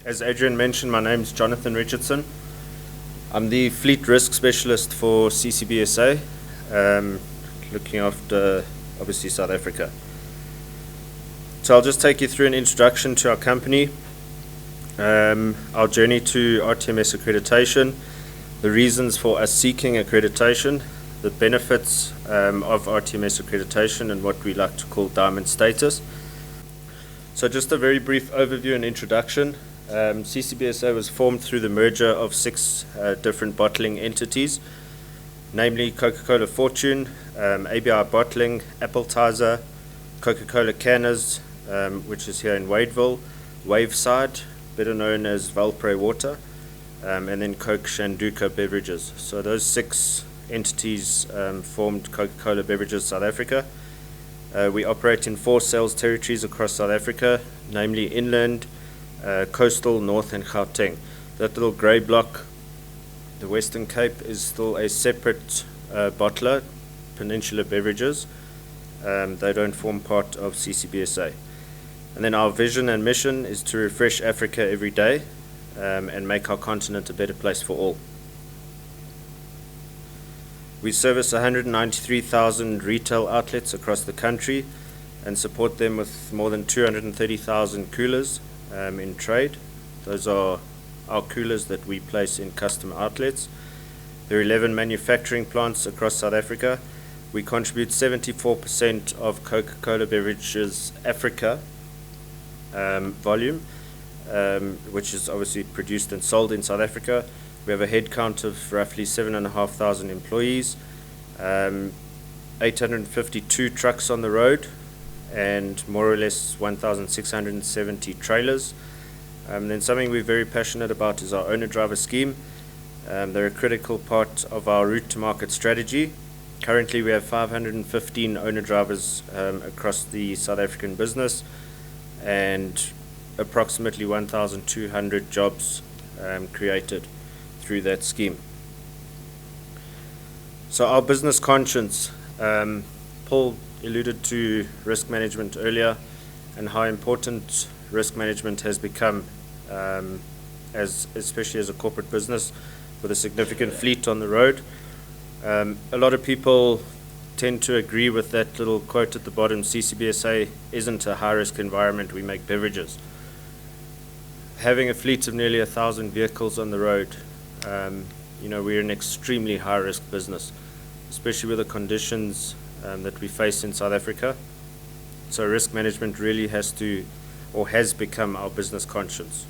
As Adrian mentioned, my name's Jonathan Richardson. I'm the Fleet Risk Specialist for CCBSA, looking after, obviously, South Africa. So I'll just take you through an introduction to our company, our journey to RTMS accreditation, the reasons for us seeking accreditation, the benefits of RTMS accreditation, and what we like to call diamond status. So just a very brief overview and introduction. CCBSA was formed through the merger of 6 different bottling entities, namely Coca-Cola Fortune, ABI Bottling, Appletiser, Coca-Cola Canners, which is here in Wadeville, Waveside, better known as Valpre Water, and then Coke Shanduka Beverages. So those 6 entities formed Coca-Cola Beverages South Africa. We operate in 4 sales territories across South Africa, namely inland, coastal, north, and Gauteng. That little grey block, the Western Cape, is still a separate bottler, Peninsula Beverages. They don't form part of CCBSA. And then our vision and mission is to refresh Africa every day and make our continent a better place for all. We service 193,000 retail outlets across the country and support them with more than 230,000 coolers in trade. Those are our coolers that we place in customer outlets. There are 11 manufacturing plants across South Africa. We contribute 74% of Coca-Cola Beverages Africa volume, which is obviously produced and sold in South Africa. We have a head count of roughly 7,500 employees, 852 trucks on the road, and more or less 1,670 trailers. Then something we're very passionate about is our owner-driver scheme. They're a critical part of our route to market strategy. Currently we have 515 owner-drivers across the South African business and approximately 1,200 jobs created through that scheme. So our business conscience, Paul alluded to risk management earlier and how important risk management has become, especially as a corporate business with a significant fleet on the road. A lot of people tend to agree with that little quote at the bottom: CCBSA isn't a high-risk environment, we make beverages. Having a fleet of nearly 1,000 vehicles on the road, we're an extremely high-risk business, especially with the conditions that we face in South Africa. So risk management really has become our business conscience.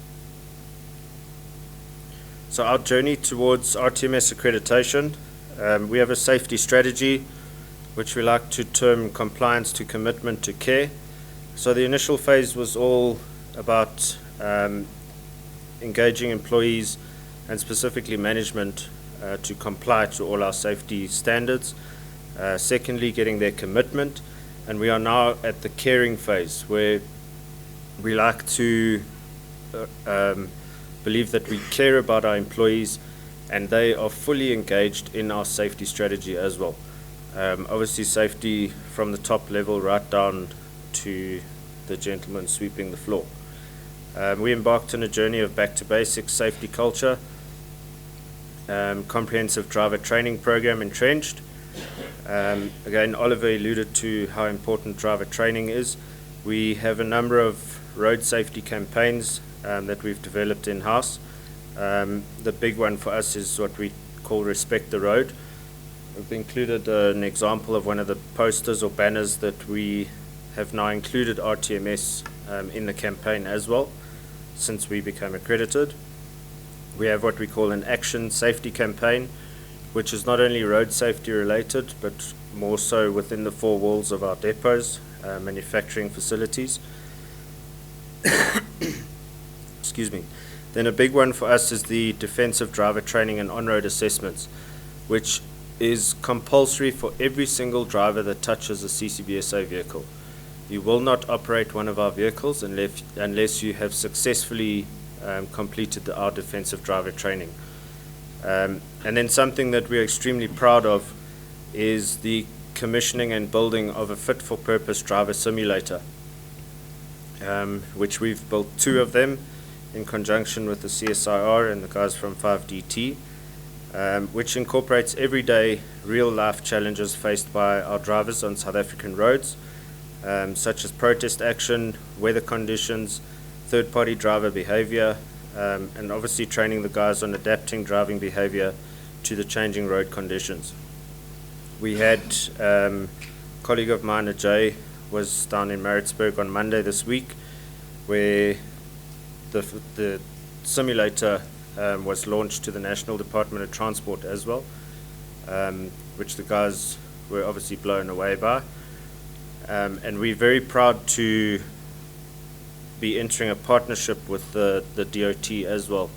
So our journey towards RTMS accreditation, we have a safety strategy, which we like to term compliance to commitment to care. So the initial phase was all about engaging employees and specifically management to comply to all our safety standards. Secondly, getting their commitment, and we are now at the caring phase where we like to believe that we care about our employees and they are fully engaged in our safety strategy as well. Obviously safety from the top level right down to the gentleman sweeping the floor. We embarked on a journey of back to basics safety culture, comprehensive driver training program entrenched. Again, Oliver alluded to how important driver training is. We have a number of road safety campaigns that we've developed in-house. The big one for us is what we call Respect the Road. We've included an example of one of the posters or banners that we have now included RTMS in the campaign as well, since we became accredited. We have what we call an action safety campaign, which is not only road safety related, but more so within the 4 walls of our depots, manufacturing facilities. Excuse me. Then a big one for us is the defensive driver training and on-road assessments, which is compulsory for every single driver that touches a CCBSA vehicle. You will not operate one of our vehicles unless you have successfully completed our defensive driver training. And then something that we're extremely proud of is the commissioning and building of a fit-for-purpose driver simulator, which we've built 2 of them in conjunction with the CSIR and the guys from 5DT, which incorporates everyday real-life challenges faced by our drivers on South African roads, such as protest action, weather conditions, third-party driver behavior, and obviously training the guys on adapting driving behavior to the changing road conditions. We had a colleague of mine, Ajay, was down in Maritzburg on Monday this week, where the simulator was launched to the National Department of Transport as well, which the guys were obviously blown away by. And we're very proud to be entering a partnership with the DOT as well,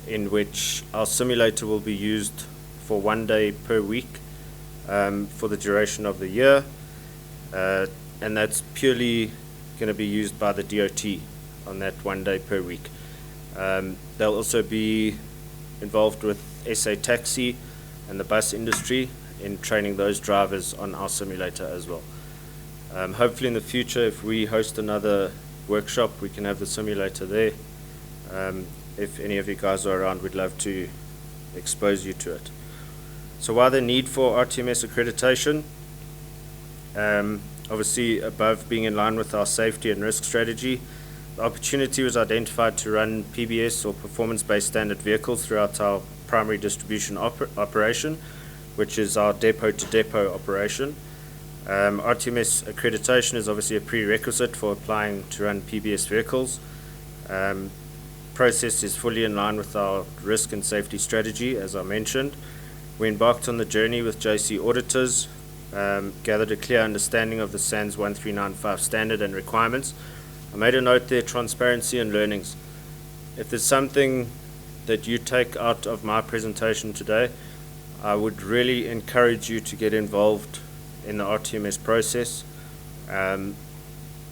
in which our simulator will be used for 1 day per week for the duration of the year, and that's purely going to be used by the DOT on that 1 day per week. They'll also be involved with SA Taxi and the bus industry in training those drivers on our simulator as well. Hopefully in the future, if we host another workshop, we can have the simulator there. If any of you guys are around, we'd love to expose you to it. So why the need for RTMS accreditation? Obviously, above being in line with our safety and risk strategy, the opportunity was identified to run PBS or performance-based standard vehicles throughout our primary distribution operation, which is our depot-to-depot operation. RTMS accreditation is obviously a prerequisite for applying to run PBS vehicles. Process is fully in line with our risk and safety strategy, as I mentioned. We embarked on the journey with JC auditors, gathered a clear understanding of the SANS 1395 standard and requirements. I made a note there, transparency and learnings. If there's something that you take out of my presentation today, I would really encourage you to get involved in the RTMS process.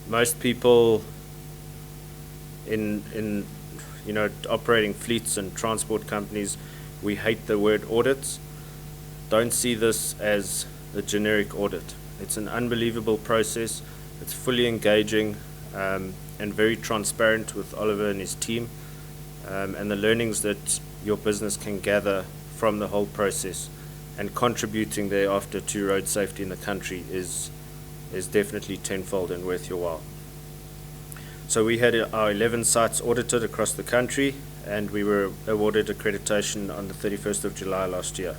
Most people in operating fleets and transport companies, we hate the word audits. Don't see this as a generic audit. It's an unbelievable process. It's fully engaging and very transparent with Oliver and his team, and the learnings that your business can gather from the whole process and contributing thereafter to road safety in the country is definitely tenfold and worth your while. So we had our 11 sites audited across the country, and we were awarded accreditation on the 31st of July last year.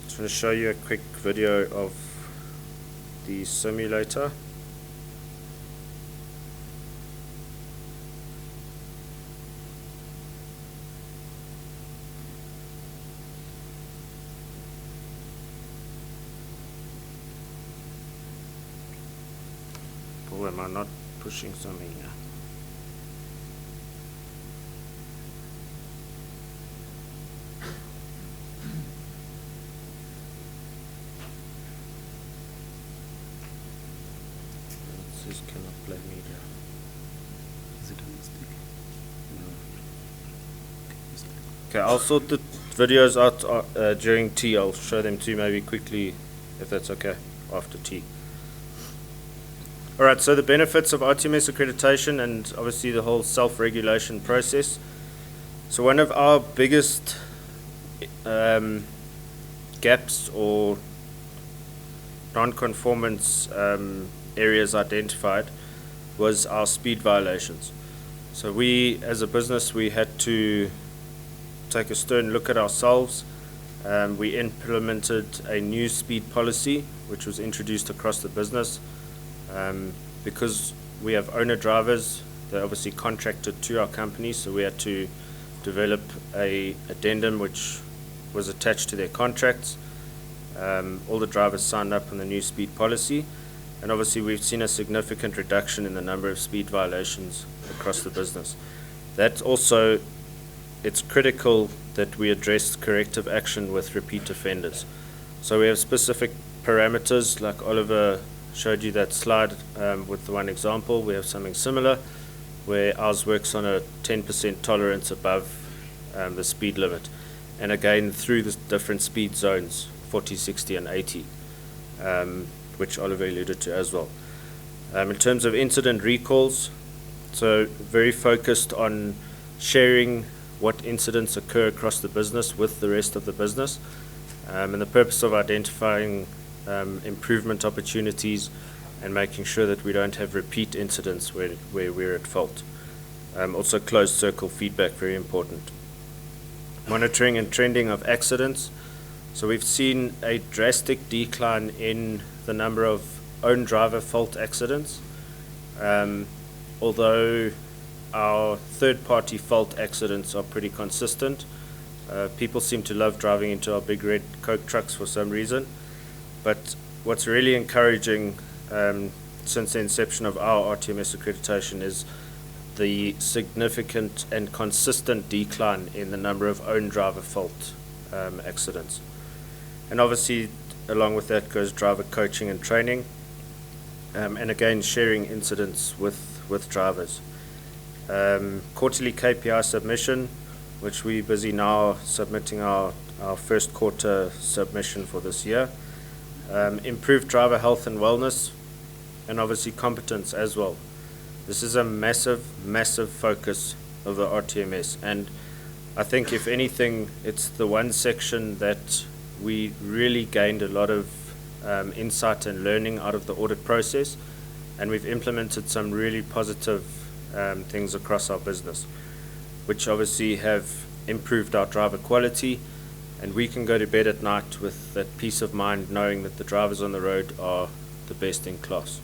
Just want to show you a quick video of the simulator. Oh, am I not pushing something here? It says cannot play media. Is it on the stick? No. Okay, I'll sort the videos out during tea. I'll show them to you maybe quickly, if that's okay, after tea. Alright, so the benefits of RTMS accreditation and obviously the whole self-regulation process. So one of our biggest gaps or non-conformance areas identified was our speed violations. So we, as a business, we had to take a stern look at ourselves. We implemented a new speed policy, which was introduced across the business. Because we have owner drivers, they're obviously contracted to our company, so we had to develop a addendum which was attached to their contracts. All the drivers signed up on the new speed policy, and obviously we've seen a significant reduction in the number of speed violations across the business. That also, it's critical that we address corrective action with repeat offenders. So we have specific parameters, like Oliver showed you that slide with the one example. We have something similar where ours works on a 10% tolerance above the speed limit, and again through the different speed zones, 40, 60 and 80, which Oliver alluded to as well. In terms of incident recalls, So very focused on sharing what incidents occur across the business with the rest of the business, and the purpose of identifying improvement opportunities and making sure that we don't have repeat incidents where we're at fault. Also closed circle feedback, very important. Monitoring and trending of accidents. So we've seen a drastic decline in the number of own driver fault accidents, although our third-party fault accidents are pretty consistent. People seem to love driving into our big red Coke trucks for some reason. But what's really encouraging since the inception of our RTMS accreditation is the significant and consistent decline in the number of own driver fault accidents. And obviously, along with that goes driver coaching and training, and again, sharing incidents with drivers. Quarterly KPI submission, which we're busy now submitting our first quarter submission for this year. Improved driver health and wellness, and obviously competence as well. This is a massive, massive focus of the RTMS, and I think if anything, it's the one section that we really gained a lot of insight and learning out of the audit process, and we've implemented some really positive things across our business, which obviously have improved our driver quality, and we can go to bed at night with that peace of mind knowing that the drivers on the road are the best in class.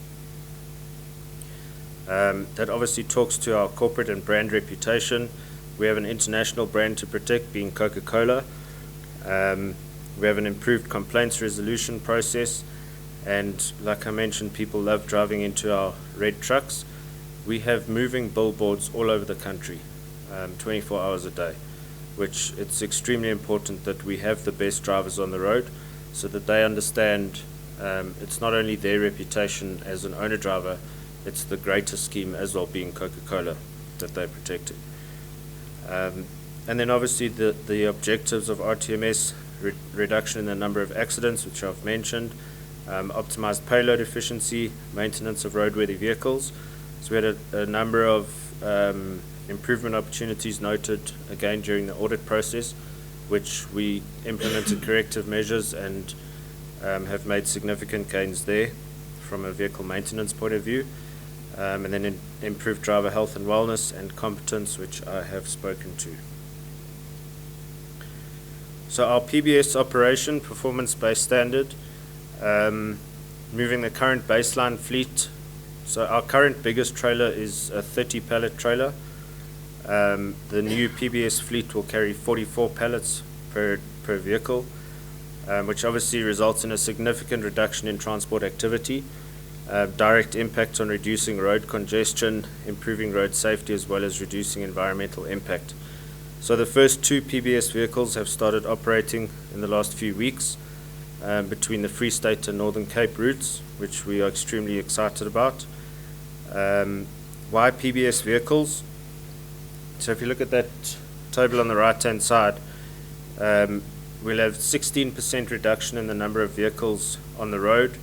That obviously talks to our corporate and brand reputation. We have an international brand to protect, being Coca-Cola. We have an improved complaints resolution process, and like I mentioned, people love driving into our red trucks. We have moving billboards all over the country, 24 hours a day, which it's extremely important that we have the best drivers on the road so that they understand it's not only their reputation as an owner driver, it's the greater scheme as well, being Coca-Cola, that they're protecting. And then obviously the objectives of RTMS, reduction in the number of accidents, which I've mentioned, optimized payload efficiency, maintenance of roadworthy vehicles. So we had a number of improvement opportunities noted again during the audit process, which we implemented corrective measures and have made significant gains there from a vehicle maintenance point of view. And then improved driver health and wellness and competence, which I have spoken to. So our PBS operation, performance-based standard, moving the current baseline fleet. So our current biggest trailer is a 30 pallet trailer. The new PBS fleet will carry 44 pallets per vehicle, which obviously results in a significant reduction in transport activity. Direct impact on reducing road congestion, improving road safety, as well as reducing environmental impact. So the first two PBS vehicles have started operating in the last few weeks between the Free State and Northern Cape routes, which we are extremely excited about. Why PBS vehicles? So if you look at that table on the right-hand side, we'll have 16% reduction in the number of vehicles on the road,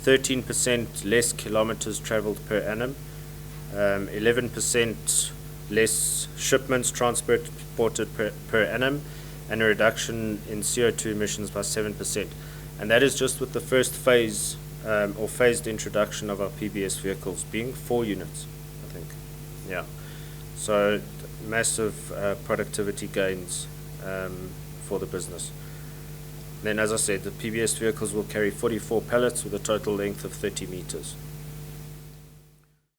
13% less kilometers traveled per annum, 11% less shipments transported per annum, and a reduction in CO2 emissions by 7%. And that is just with the first phase or phased introduction of our PBS vehicles, being 4 units, I think. Yeah. So massive productivity gains for the business. Then, as I said, the PBS vehicles will carry 44 pallets with a total length of 30 meters.